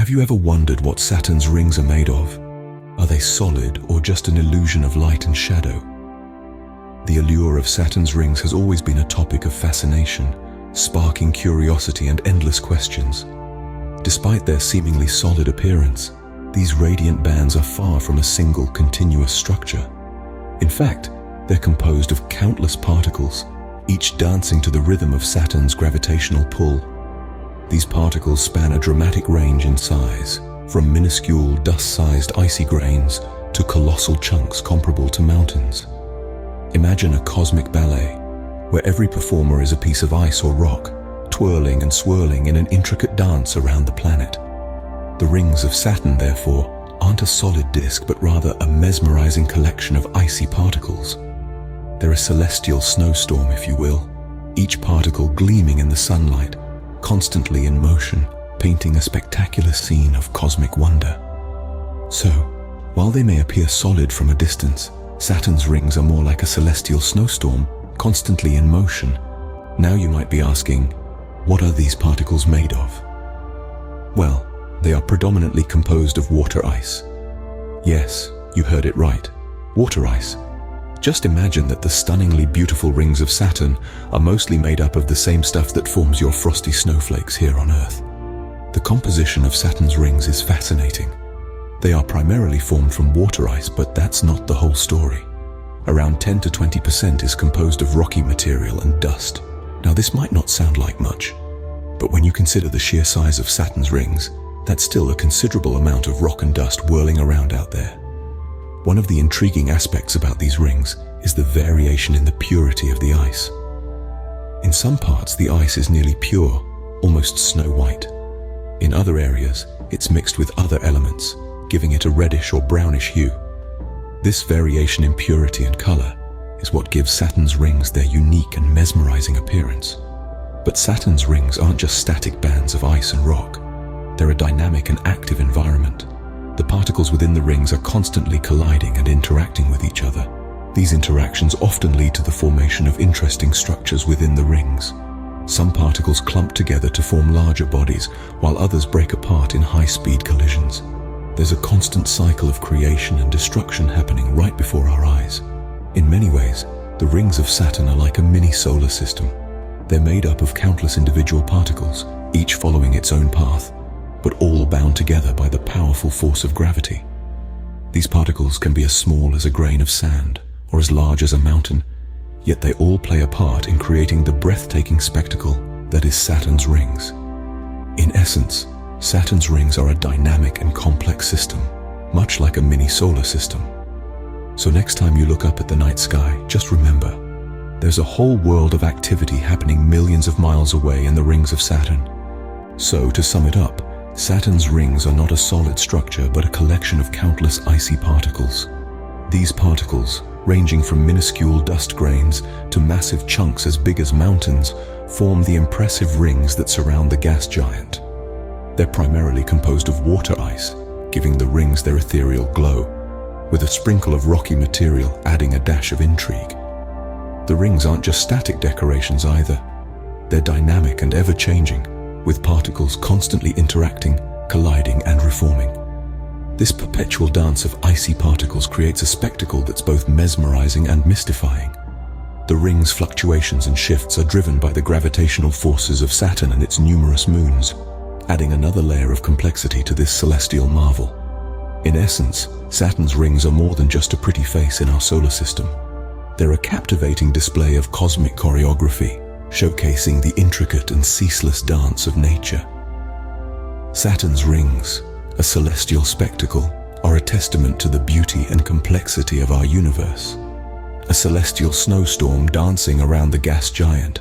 Have you ever wondered what Saturn's rings are made of? Are they solid or just an illusion of light and shadow? The allure of Saturn's rings has always been a topic of fascination, sparking curiosity and endless questions. Despite their seemingly solid appearance, these radiant bands are far from a single continuous structure. In fact, they're composed of countless particles, each dancing to the rhythm of Saturn's gravitational pull. These particles span a dramatic range in size, from minuscule dust-sized icy grains to colossal chunks comparable to mountains. Imagine a cosmic ballet, where every performer is a piece of ice or rock, twirling and swirling in an intricate dance around the planet. The rings of Saturn, therefore, aren't a solid disk, but rather a mesmerizing collection of icy particles. They're a celestial snowstorm, if you will, each particle gleaming in the sunlight, constantly in motion, painting a spectacular scene of cosmic wonder. So, while they may appear solid from a distance, Saturn's rings are more like a celestial snowstorm, constantly in motion. Now you might be asking, what are these particles made of? Well, they are predominantly composed of water ice. Yes, you heard it right, water ice. Just imagine that the stunningly beautiful rings of Saturn are mostly made up of the same stuff that forms your frosty snowflakes here on Earth. The composition of Saturn's rings is fascinating. They are primarily formed from water ice, but that's not the whole story. Around 10 to 20% is composed of rocky material and dust. Now this might not sound like much, but when you consider the sheer size of Saturn's rings, that's still a considerable amount of rock and dust whirling around out there. One of the intriguing aspects about these rings is the variation in the purity of the ice. In some parts, the ice is nearly pure, almost snow white. In other areas, it's mixed with other elements, giving it a reddish or brownish hue. This variation in purity and color is what gives Saturn's rings their unique and mesmerizing appearance. But Saturn's rings aren't just static bands of ice and rock. They're a dynamic and active environment. The particles within the rings are constantly colliding and interacting with each other. These interactions often lead to the formation of interesting structures within the rings. Some particles clump together to form larger bodies, while others break apart in high-speed collisions. There's a constant cycle of creation and destruction happening right before our eyes. In many ways, the rings of Saturn are like a mini solar system. They're made up of countless individual particles, each following its own path, but all bound together by the powerful force of gravity. These particles can be as small as a grain of sand or as large as a mountain, yet they all play a part in creating the breathtaking spectacle that is Saturn's rings. In essence, Saturn's rings are a dynamic and complex system, much like a mini solar system. So next time you look up at the night sky, just remember, there's a whole world of activity happening millions of miles away in the rings of Saturn. So to sum it up, Saturn's rings are not a solid structure, but a collection of countless icy particles. These particles, ranging from minuscule dust grains to massive chunks as big as mountains, form the impressive rings that surround the gas giant. They're primarily composed of water ice, giving the rings their ethereal glow, with a sprinkle of rocky material adding a dash of intrigue. The rings aren't just static decorations either. They're dynamic and ever-changing, with particles constantly interacting, colliding and reforming. This perpetual dance of icy particles creates a spectacle that's both mesmerizing and mystifying. The ring's fluctuations and shifts are driven by the gravitational forces of Saturn and its numerous moons, adding another layer of complexity to this celestial marvel. In essence, Saturn's rings are more than just a pretty face in our solar system. They're a captivating display of cosmic choreography, showcasing the intricate and ceaseless dance of nature. Saturn's rings, a celestial spectacle, are a testament to the beauty and complexity of our universe. A celestial snowstorm dancing around the gas giant,